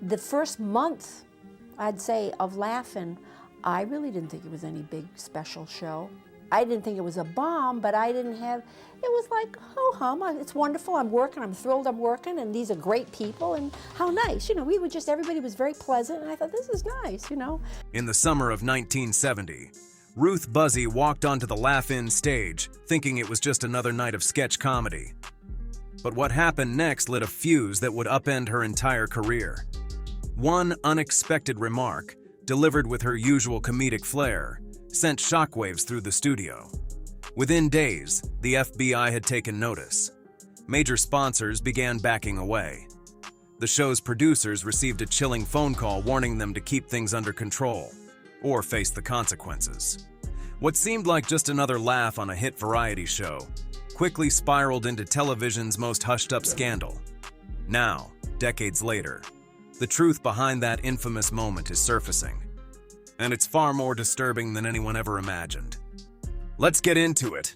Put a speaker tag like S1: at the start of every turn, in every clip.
S1: The first month, I'd say, of Laugh-In, I really didn't think it was any big special show. I didn't think it was a bomb, but I didn't have, it was like, ho-hum, it's wonderful, I'm working, I'm thrilled I'm working, and these are great people, and how nice. You know, we were just, everybody was very pleasant, and I thought, this is nice, you know.
S2: In the summer of 1970, Ruth Buzzi walked onto the Laugh-In stage, thinking it was just another night of sketch comedy. But what happened next lit a fuse that would upend her entire career. One unexpected remark, delivered with her usual comedic flair, sent shockwaves through the studio. Within days, the FBI had taken notice. Major sponsors began backing away. The show's producers received a chilling phone call warning them to keep things under control, or face the consequences. What seemed like just another laugh on a hit variety show quickly spiraled into television's most hushed-up scandal. Now, decades later, the truth behind that infamous moment is surfacing. And it's far more disturbing than anyone ever imagined. Let's get into it.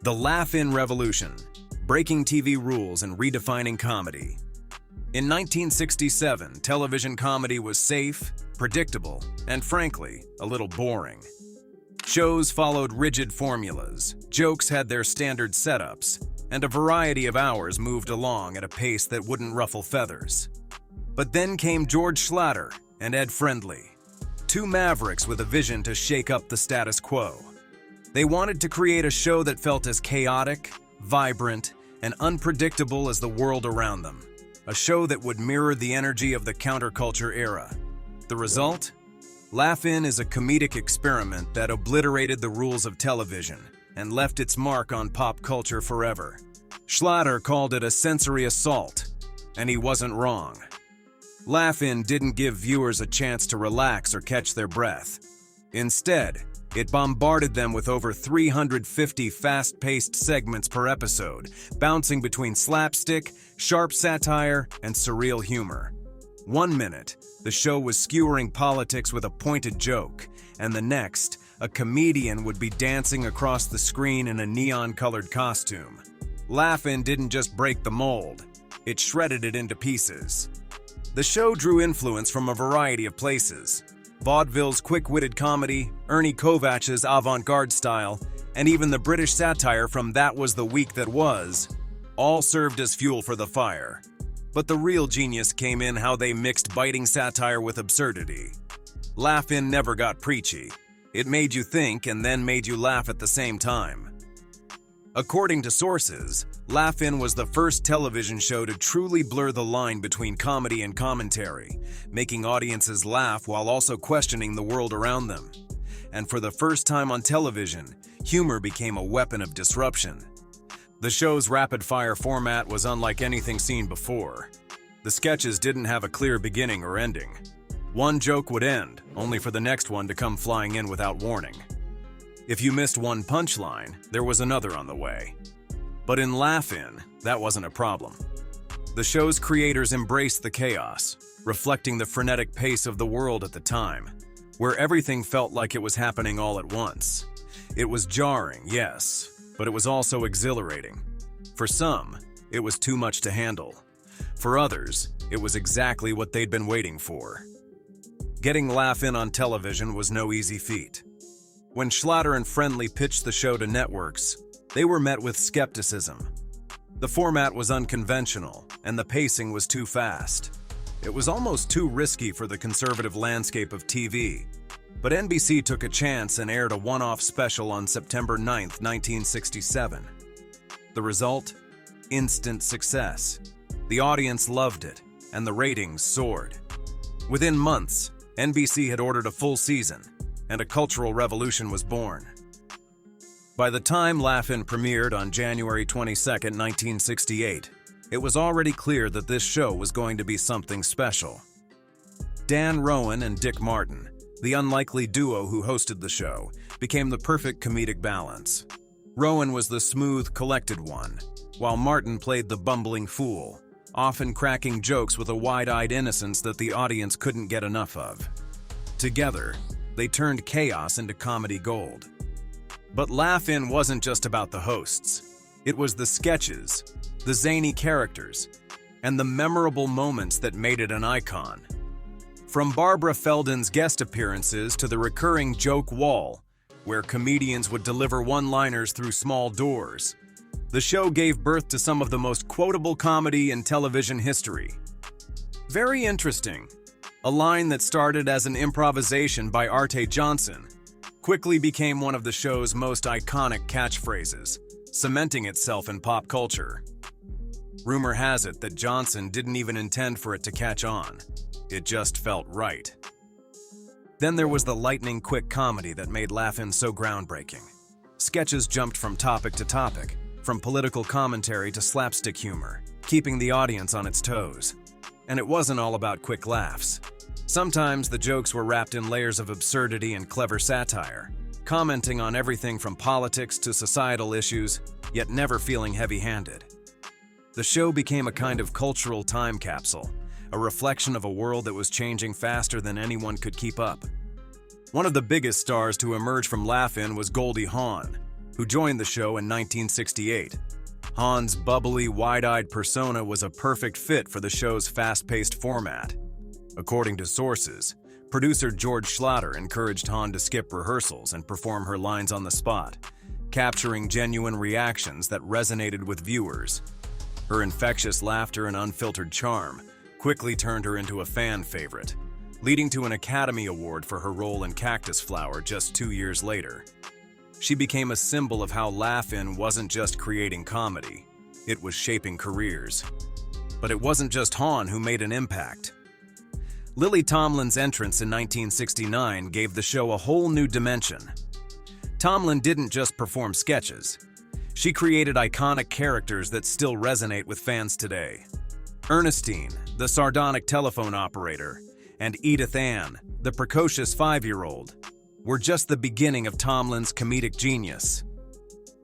S2: The Laugh-In Revolution, breaking TV rules and redefining comedy. In 1967, television comedy was safe, predictable, and frankly, a little boring. Shows followed rigid formulas, jokes had their standard setups, and a variety of hours moved along at a pace that wouldn't ruffle feathers. But then came George Schlatter and Ed Friendly, two mavericks with a vision to shake up the status quo. They wanted to create a show that felt as chaotic, vibrant, and unpredictable as the world around them. A show that would mirror the energy of the counterculture era. The result? Laugh-In is a comedic experiment that obliterated the rules of television and left its mark on pop culture forever. Schlatter called it a sensory assault, and he wasn't wrong. Laugh-In didn't give viewers a chance to relax or catch their breath. Instead, it bombarded them with over 350 fast-paced segments per episode, bouncing between slapstick, sharp satire, and surreal humor. 1 minute, the show was skewering politics with a pointed joke, and the next, a comedian would be dancing across the screen in a neon-colored costume. Laugh-In didn't just break the mold, it shredded it into pieces. The show drew influence from a variety of places. Vaudeville's quick-witted comedy, Ernie Kovach's avant-garde style, and even the British satire from That Was the Week That Was, all served as fuel for the fire. But the real genius came in how they mixed biting satire with absurdity. Laugh-In never got preachy. It made you think and then made you laugh at the same time. According to sources, Laugh-In was the first television show to truly blur the line between comedy and commentary, making audiences laugh while also questioning the world around them. And for the first time on television, humor became a weapon of disruption. The show's rapid-fire format was unlike anything seen before. The sketches didn't have a clear beginning or ending. One joke would end, only for the next one to come flying in without warning. If you missed one punchline, there was another on the way. But in Laugh-In, that wasn't a problem. The show's creators embraced the chaos, reflecting the frenetic pace of the world at the time, where everything felt like it was happening all at once. It was jarring, yes, but it was also exhilarating. For some, it was too much to handle. For others, it was exactly what they'd been waiting for. Getting Laugh-In on television was no easy feat. When Schlatter and Friendly pitched the show to networks, they were met with skepticism. The format was unconventional, and the pacing was too fast. It was almost too risky for the conservative landscape of TV. But NBC took a chance and aired a one-off special on September 9, 1967. The result? Instant success. The audience loved it, and the ratings soared. Within months, NBC had ordered a full season, and a cultural revolution was born. By the time Laugh-In premiered on January 22, 1968, it was already clear that this show was going to be something special. Dan Rowan and Dick Martin, the unlikely duo who hosted the show, became the perfect comedic balance. Rowan was the smooth, collected one, while Martin played the bumbling fool, often cracking jokes with a wide-eyed innocence that the audience couldn't get enough of. Together, they turned chaos into comedy gold. But Laugh-In wasn't just about the hosts. It was the sketches, the zany characters, and the memorable moments that made it an icon. From Barbara Feldon's guest appearances to the recurring joke wall, where comedians would deliver one-liners through small doors, the show gave birth to some of the most quotable comedy in television history. Very interesting. A line that started as an improvisation by Arte Johnson quickly became one of the show's most iconic catchphrases, cementing itself in pop culture. Rumor has it that Johnson didn't even intend for it to catch on. It just felt right. Then there was the lightning-quick comedy that made Laugh-In so groundbreaking. Sketches jumped from topic to topic, from political commentary to slapstick humor, keeping the audience on its toes. And it wasn't all about quick laughs. Sometimes the jokes were wrapped in layers of absurdity and clever satire, commenting on everything from politics to societal issues, yet never feeling heavy-handed. The show became a kind of cultural time capsule, a reflection of a world that was changing faster than anyone could keep up. One of the biggest stars to emerge from Laugh-In was Goldie Hawn, who joined the show in 1968. Hawn's bubbly, wide-eyed persona was a perfect fit for the show's fast-paced format. According to sources, producer George Schlatter encouraged Hawn to skip rehearsals and perform her lines on the spot, capturing genuine reactions that resonated with viewers. Her infectious laughter and unfiltered charm quickly turned her into a fan favorite, leading to an Academy Award for her role in Cactus Flower just 2 years later. She became a symbol of how Laugh-In wasn't just creating comedy, it was shaping careers. But it wasn't just Hawn who made an impact. Lily Tomlin's entrance in 1969 gave the show a whole new dimension. Tomlin didn't just perform sketches. She created iconic characters that still resonate with fans today. Ernestine, the sardonic telephone operator, and Edith Ann, the precocious 5-year-old, were just the beginning of Tomlin's comedic genius.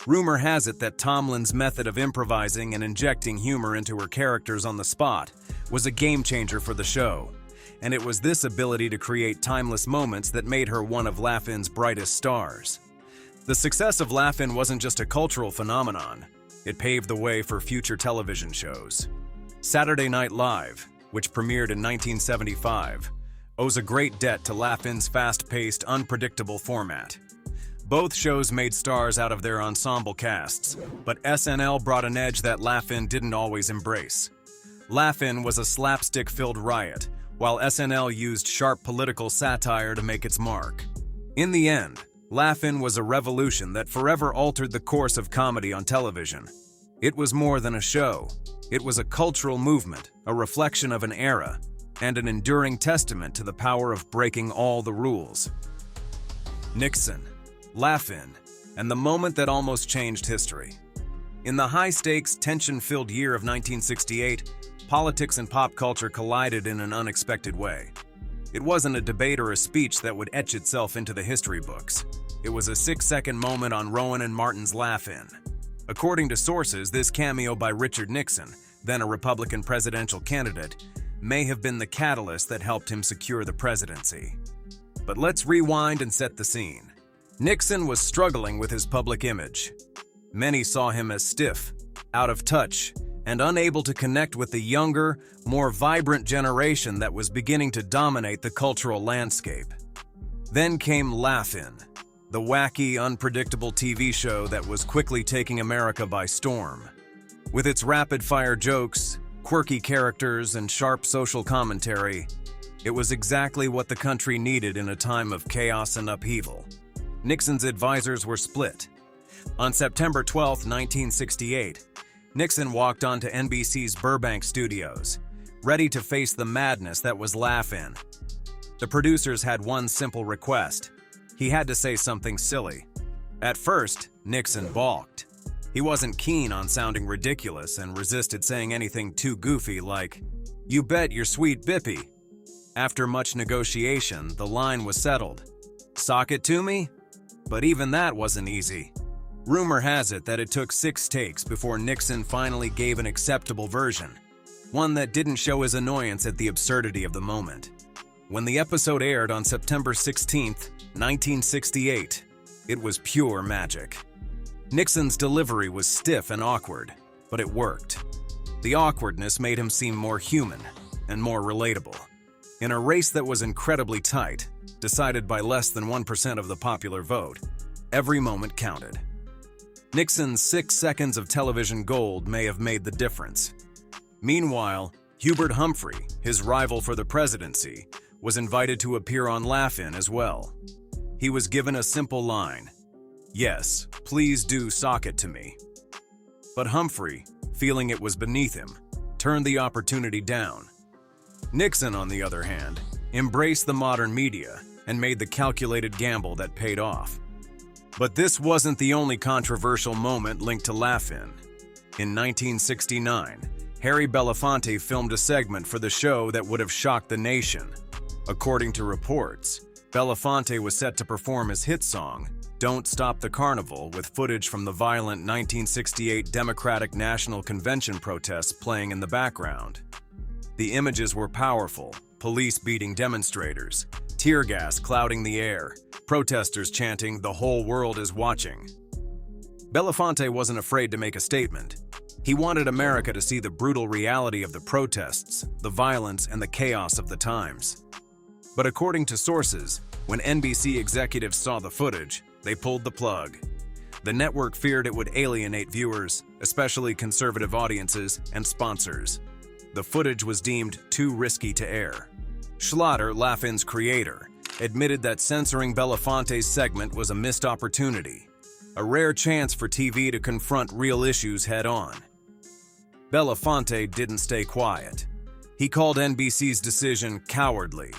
S2: Rumor has it that Tomlin's method of improvising and injecting humor into her characters on the spot was a game-changer for the show, and it was this ability to create timeless moments that made her one of Laugh-In's brightest stars. The success of Laugh-In wasn't just a cultural phenomenon, it paved the way for future television shows. Saturday Night Live, which premiered in 1975, owes a great debt to Laugh-In's fast-paced, unpredictable format. Both shows made stars out of their ensemble casts, but SNL brought an edge that Laugh-In didn't always embrace. Laugh-In was a slapstick-filled riot, while SNL used sharp political satire to make its mark. In the end, Laugh-In was a revolution that forever altered the course of comedy on television. It was more than a show. It was a cultural movement, a reflection of an era, and an enduring testament to the power of breaking all the rules. Nixon, Laugh-In, and the moment that almost changed history. In the high-stakes, tension-filled year of 1968, politics and pop culture collided in an unexpected way. It wasn't a debate or a speech that would etch itself into the history books. It was a 6-second moment on Rowan and Martin's Laugh-In. According to sources, this cameo by Richard Nixon, then a Republican presidential candidate, may have been the catalyst that helped him secure the presidency. But let's rewind and set the scene. Nixon was struggling with his public image. Many saw him as stiff, out of touch, and unable to connect with the younger, more vibrant generation that was beginning to dominate the cultural landscape. Then came Laugh-In, the wacky, unpredictable TV show that was quickly taking America by storm. With its rapid-fire jokes, quirky characters, and sharp social commentary, it was exactly what the country needed in a time of chaos and upheaval. Nixon's advisors were split. On September 12, 1968, Nixon walked onto NBC's Burbank studios, ready to face the madness that was Laugh-In. The producers had one simple request. He had to say something silly. At first, Nixon balked. He wasn't keen on sounding ridiculous and resisted saying anything too goofy like, "You bet your sweet bippy." After much negotiation, the line was settled. "Sock it to me?" But even that wasn't easy. Rumor has it that it took 6 takes before Nixon finally gave an acceptable version, one that didn't show his annoyance at the absurdity of the moment. When the episode aired on September 16, 1968, it was pure magic. Nixon's delivery was stiff and awkward, but it worked. The awkwardness made him seem more human and more relatable. In a race that was incredibly tight, decided by less than 1% of the popular vote, every moment counted. Nixon's 6 seconds of television gold may have made the difference. Meanwhile, Hubert Humphrey, his rival for the presidency, was invited to appear on Laugh-In as well. He was given a simple line, "Yes, please do sock it to me." But Humphrey, feeling it was beneath him, turned the opportunity down. Nixon, on the other hand, embraced the modern media and made the calculated gamble that paid off. But this wasn't the only controversial moment linked to Laugh-In. In 1969, Harry Belafonte filmed a segment for the show that would have shocked the nation. According to reports, Belafonte was set to perform his hit song, "Don't Stop the Carnival," with footage from the violent 1968 Democratic National Convention protests playing in the background. The images were powerful: police beating demonstrators, tear gas clouding the air, protesters chanting, "The whole world is watching." Belafonte wasn't afraid to make a statement. He wanted America to see the brutal reality of the protests, the violence, and the chaos of the times. But according to sources, when NBC executives saw the footage, they pulled the plug. The network feared it would alienate viewers, especially conservative audiences and sponsors. The footage was deemed too risky to air. Schlatter, Laugh-In's creator, admitted that censoring Belafonte's segment was a missed opportunity, a rare chance for TV to confront real issues head-on. Belafonte didn't stay quiet. He called NBC's decision cowardly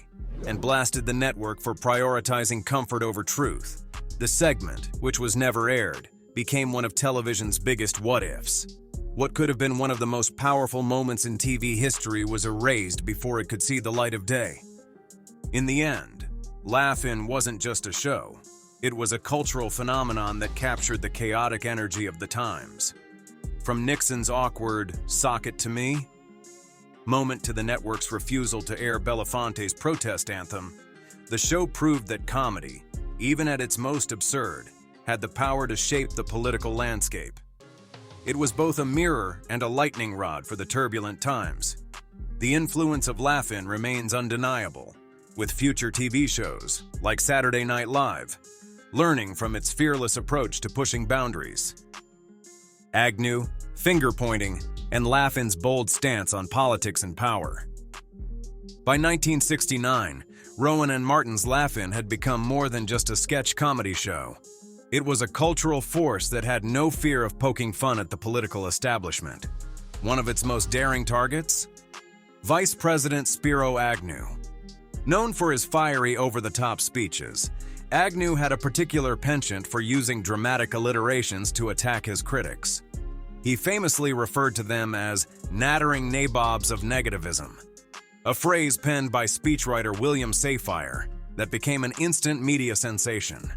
S2: and blasted the network for prioritizing comfort over truth. The segment, which was never aired, became one of television's biggest what-ifs. What could have been one of the most powerful moments in TV history was erased before it could see the light of day. In the end, Laugh-In wasn't just a show. It was a cultural phenomenon that captured the chaotic energy of the times. From Nixon's awkward "sock it to me" moment to the network's refusal to air Belafonte's protest anthem, the show proved that comedy, even at its most absurd, had the power to shape the political landscape. It was both a mirror and a lightning rod for the turbulent times. The influence of Laugh-In remains undeniable, with future TV shows, like Saturday Night Live, learning from its fearless approach to pushing boundaries. Agnew, finger-pointing, and Laugh-In's bold stance on politics and power. By 1969, Rowan and Martin's Laugh-In had become more than just a sketch comedy show. It was a cultural force that had no fear of poking fun at the political establishment. One of its most daring targets? Vice President Spiro Agnew. Known for his fiery, over-the-top speeches, Agnew had a particular penchant for using dramatic alliterations to attack his critics. He famously referred to them as nattering nabobs of negativism, a phrase penned by speechwriter William Safire that became an instant media sensation.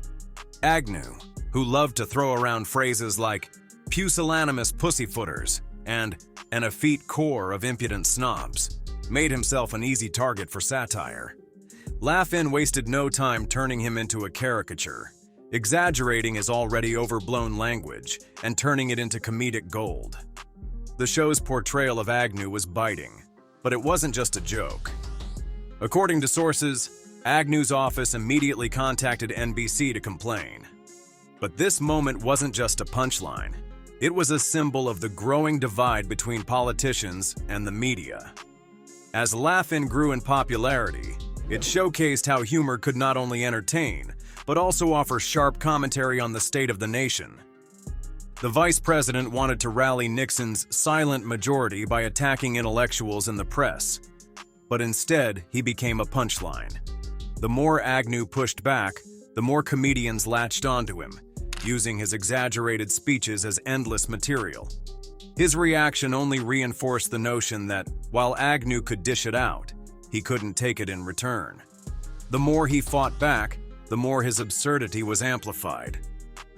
S2: Agnew, who loved to throw around phrases like pusillanimous pussyfooters and an effete core of impudent snobs, made himself an easy target for satire. Laugh-In wasted no time turning him into a caricature, exaggerating his already overblown language and turning it into comedic gold. The show's portrayal of Agnew was biting, but it wasn't just a joke. According to sources, Agnew's office immediately contacted NBC to complain. But this moment wasn't just a punchline. It was a symbol of the growing divide between politicians and the media. As Laugh-In grew in popularity, it showcased how humor could not only entertain, but also offer sharp commentary on the state of the nation. The vice president wanted to rally Nixon's silent majority by attacking intellectuals in the press, but instead he became a punchline. The more Agnew pushed back, the more comedians latched onto him, using his exaggerated speeches as endless material. His reaction only reinforced the notion that, while Agnew could dish it out, he couldn't take it in return. The more he fought back, the more his absurdity was amplified.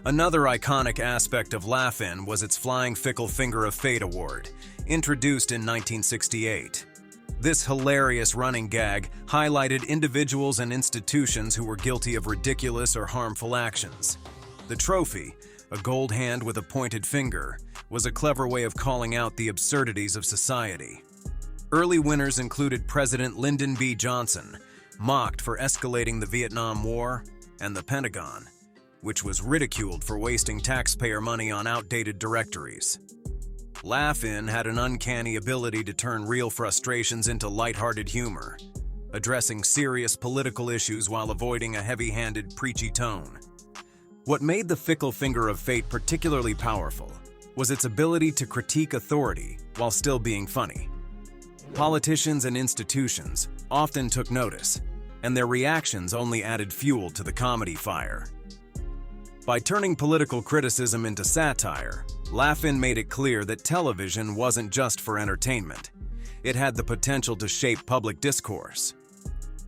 S2: Another iconic aspect of Laugh-In was its Flying Fickle Finger of Fate award, introduced in 1968. This hilarious running gag highlighted individuals and institutions who were guilty of ridiculous or harmful actions. The trophy, a gold hand with a pointed finger, was a clever way of calling out the absurdities of society. Early winners included President Lyndon B. Johnson, mocked for escalating the Vietnam War, and the Pentagon, which was ridiculed for wasting taxpayer money on outdated directories. Laugh-In had an uncanny ability to turn real frustrations into lighthearted humor, addressing serious political issues while avoiding a heavy-handed, preachy tone. What made the fickle finger of fate particularly powerful was its ability to critique authority while still being funny. Politicians and institutions often took notice, and their reactions only added fuel to the comedy fire. By turning political criticism into satire, Laugh-In made it clear that television wasn't just for entertainment. It had the potential to shape public discourse.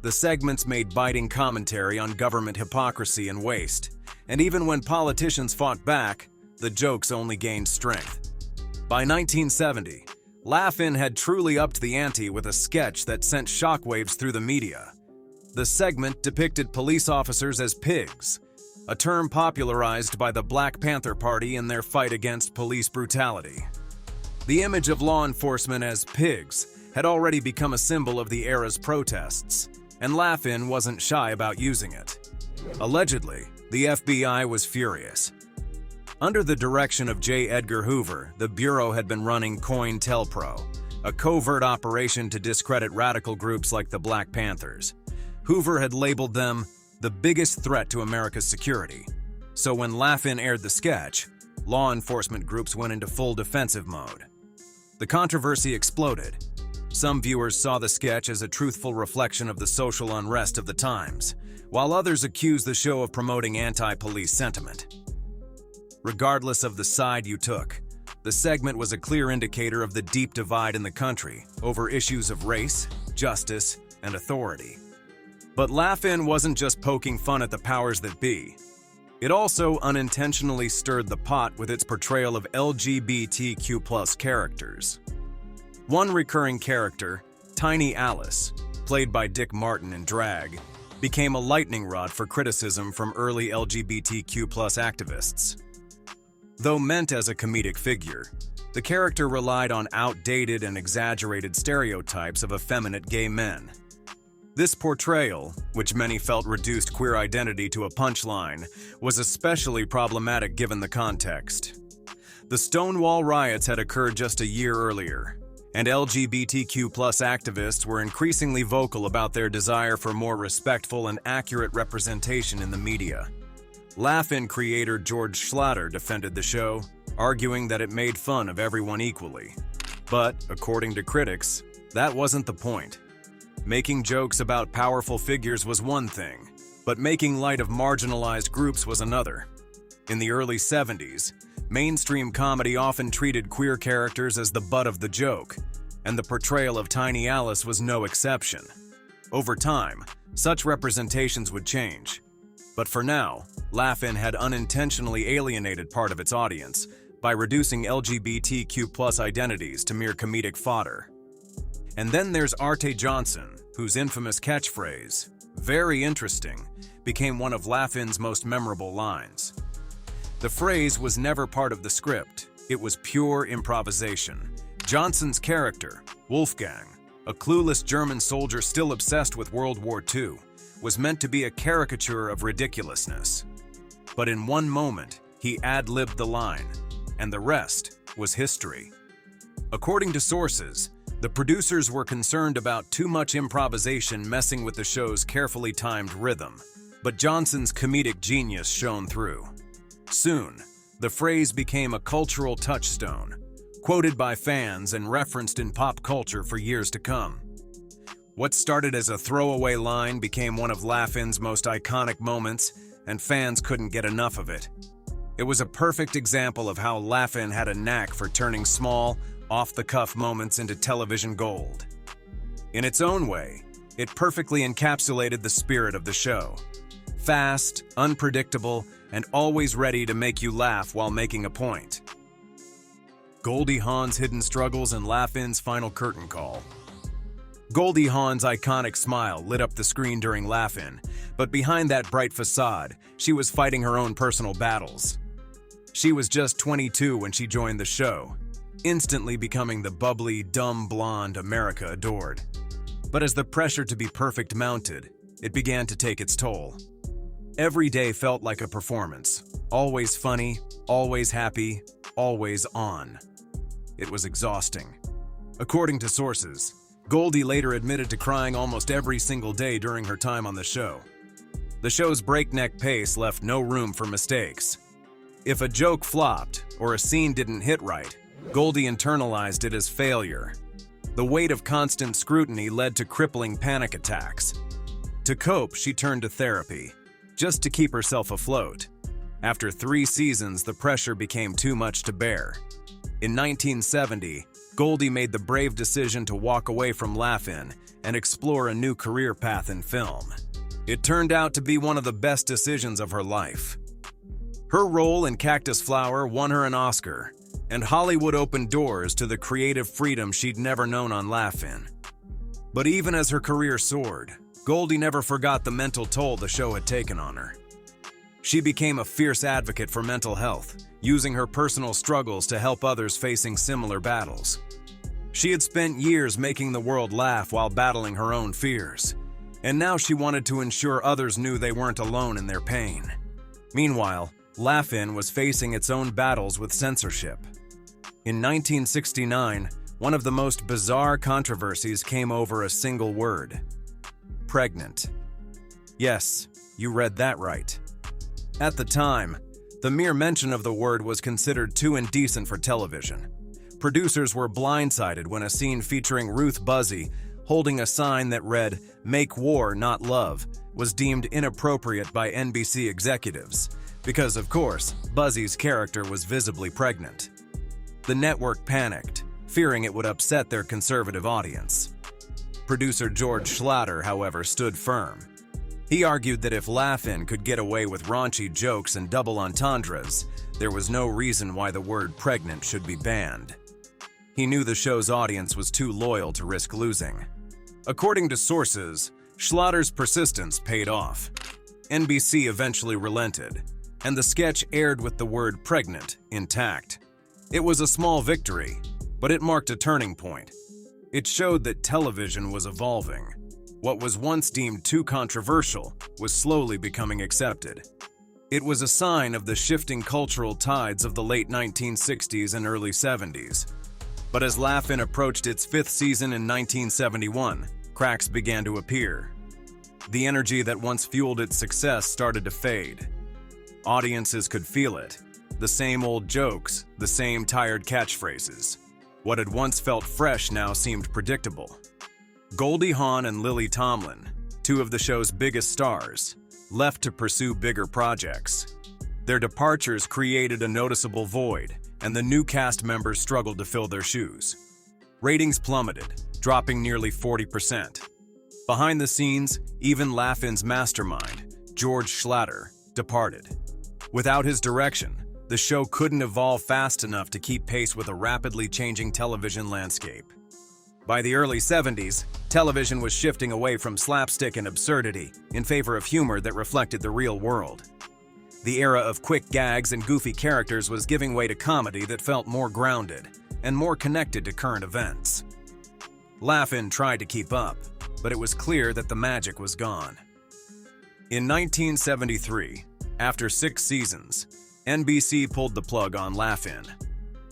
S2: The segments made biting commentary on government hypocrisy and waste, and even when politicians fought back, the jokes only gained strength. By 1970, Laugh-In had truly upped the ante with a sketch that sent shockwaves through the media. The segment depicted police officers as pigs, a term popularized by the Black Panther Party in their fight against police brutality. The image of law enforcement as pigs had already become a symbol of the era's protests, and Laugh-In wasn't shy about using it. Allegedly, the FBI was furious. Under the direction of J. Edgar Hoover, the Bureau had been running COINTELPRO, a covert operation to discredit radical groups like the Black Panthers. Hoover had labeled them the biggest threat to America's security. So when Laugh-In aired the sketch, law enforcement groups went into full defensive mode. The controversy exploded. Some viewers saw the sketch as a truthful reflection of the social unrest of the times, while others accused the show of promoting anti-police sentiment. Regardless of the side you took, the segment was a clear indicator of the deep divide in the country over issues of race, justice, and authority. But Laugh-In wasn't just poking fun at the powers that be. It also unintentionally stirred the pot with its portrayal of LGBTQ+ characters. One recurring character, Tiny Alice, played by Dick Martin in drag, became a lightning rod for criticism from early LGBTQ+ activists. Though meant as a comedic figure, the character relied on outdated and exaggerated stereotypes of effeminate gay men. This portrayal, which many felt reduced queer identity to a punchline, was especially problematic given the context. The Stonewall riots had occurred just a year earlier, and LGBTQ+ activists were increasingly vocal about their desire for more respectful and accurate representation in the media. Laugh-In creator George Schlatter defended the show, arguing that it made fun of everyone equally. But, according to critics, that wasn't the point. Making jokes about powerful figures was one thing, but making light of marginalized groups was another. In the early 70s, mainstream comedy often treated queer characters as the butt of the joke, and the portrayal of Tiny Alice was no exception. Over time, such representations would change. But for now, Laugh-In had unintentionally alienated part of its audience by reducing LGBTQ+ identities to mere comedic fodder. And then there's Arte Johnson, whose infamous catchphrase, "Very interesting," became one of Laugh-In's most memorable lines. The phrase was never part of the script, it was pure improvisation. Johnson's character, Wolfgang, a clueless German soldier still obsessed with World War II, was meant to be a caricature of ridiculousness. But in one moment, he ad-libbed the line, and the rest was history. According to sources, the producers were concerned about too much improvisation messing with the show's carefully timed rhythm, but Johnson's comedic genius shone through. Soon, the phrase became a cultural touchstone, quoted by fans and referenced in pop culture for years to come. What started as a throwaway line became one of Laugh-In's most iconic moments, and fans couldn't get enough of it. It was a perfect example of how Laugh-In had a knack for turning small, off-the-cuff moments into television gold. In its own way, it perfectly encapsulated the spirit of the show. Fast, unpredictable, and always ready to make you laugh while making a point. Goldie Hawn's hidden struggles and Laugh-In's final curtain call. Goldie Hawn's iconic smile lit up the screen during Laugh-In, but behind that bright facade, she was fighting her own personal battles. She was just 22 when she joined the show, instantly becoming the bubbly, dumb blonde America adored. But as the pressure to be perfect mounted, it began to take its toll. Every day felt like a performance, always funny, always happy, always on. It was exhausting. According to sources, Goldie later admitted to crying almost every single day during her time on the show. The show's breakneck pace left no room for mistakes. If a joke flopped or a scene didn't hit right, Goldie internalized it as failure. The weight of constant scrutiny led to crippling panic attacks. To cope, she turned to therapy, just to keep herself afloat. After 3 seasons, the pressure became too much to bear. In 1970, Goldie made the brave decision to walk away from Laugh-In and explore a new career path in film. It turned out to be one of the best decisions of her life. Her role in Cactus Flower won her an Oscar, and Hollywood opened doors to the creative freedom she'd never known on Laugh-In. But even as her career soared, Goldie never forgot the mental toll the show had taken on her. She became a fierce advocate for mental health, using her personal struggles to help others facing similar battles. She had spent years making the world laugh while battling her own fears, and now she wanted to ensure others knew they weren't alone in their pain. Meanwhile, Laugh-In was facing its own battles with censorship. In 1969, one of the most bizarre controversies came over a single word: pregnant. Yes, you read that right. At the time, the mere mention of the word was considered too indecent for television. Producers were blindsided when a scene featuring Ruth Buzzi holding a sign that read, "Make war, not love," was deemed inappropriate by NBC executives, because, of course, Buzzi's character was visibly pregnant. The network panicked, fearing it would upset their conservative audience. Producer George Schlatter, however, stood firm. He argued that if Laugh-In could get away with raunchy jokes and double entendres, there was no reason why the word pregnant should be banned. He knew the show's audience was too loyal to risk losing. According to sources, Schlatter's persistence paid off. NBC eventually relented, and the sketch aired with the word pregnant intact. It was a small victory, but it marked a turning point. It showed that television was evolving. What was once deemed too controversial was slowly becoming accepted. It was a sign of the shifting cultural tides of the late 1960s and early 70s. But as Laugh-In approached its 5th season in 1971, cracks began to appear. The energy that once fueled its success started to fade. Audiences could feel it. The same old jokes, the same tired catchphrases. What had once felt fresh now seemed predictable. Goldie Hawn and Lily Tomlin, 2 of the show's biggest stars, left to pursue bigger projects. Their departures created a noticeable void, and the new cast members struggled to fill their shoes. Ratings plummeted, dropping nearly 40%. Behind the scenes, even Laugh-In's mastermind, George Schlatter, departed. Without his direction, the show couldn't evolve fast enough to keep pace with a rapidly changing television landscape. By the early 70s, television was shifting away from slapstick and absurdity in favor of humor that reflected the real world. The era of quick gags and goofy characters was giving way to comedy that felt more grounded and more connected to current events. Laugh-In tried to keep up, but it was clear that the magic was gone. In 1973, after 6 seasons, NBC pulled the plug on Laugh-In.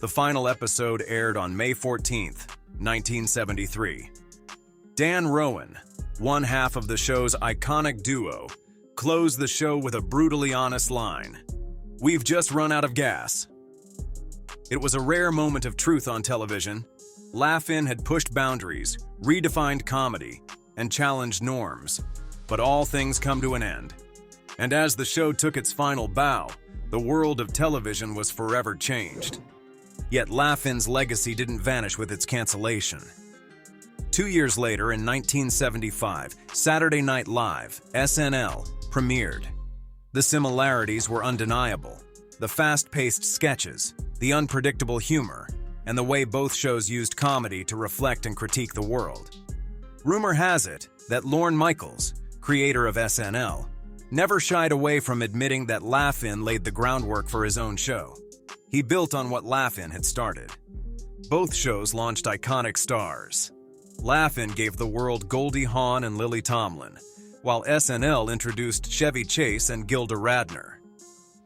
S2: The final episode aired on May 14, 1973. Dan Rowan, one half of the show's iconic duo, closed the show with a brutally honest line: "We've just run out of gas." It was a rare moment of truth on television. Laugh-In had pushed boundaries, redefined comedy, and challenged norms. But all things come to an end. And as the show took its final bow, the world of television was forever changed. Yet Laugh-In's legacy didn't vanish with its cancellation. 2 years later, in 1975, Saturday Night Live, SNL, premiered. The similarities were undeniable. The fast-paced sketches, the unpredictable humor, and the way both shows used comedy to reflect and critique the world. Rumor has it that Lorne Michaels, creator of SNL, never shied away from admitting that Laugh-In laid the groundwork for his own show. He built on what Laugh-In had started. Both shows launched iconic stars. Laugh-In gave the world Goldie Hawn and Lily Tomlin, while SNL introduced Chevy Chase and Gilda Radner.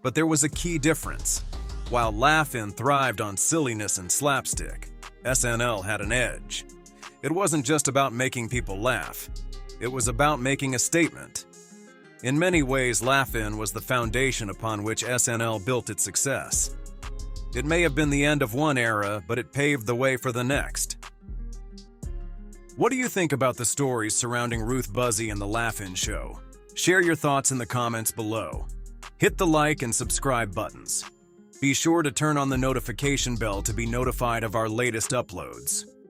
S2: But there was a key difference. While Laugh-In thrived on silliness and slapstick, SNL had an edge. It wasn't just about making people laugh. It was about making a statement. In many ways, Laugh-In was the foundation upon which SNL built its success. It may have been the end of one era, but it paved the way for the next. What do you think about the stories surrounding Ruth Buzzi and the Laugh-In show? Share your thoughts in the comments below. Hit the like and subscribe buttons. Be sure to turn on the notification bell to be notified of our latest uploads.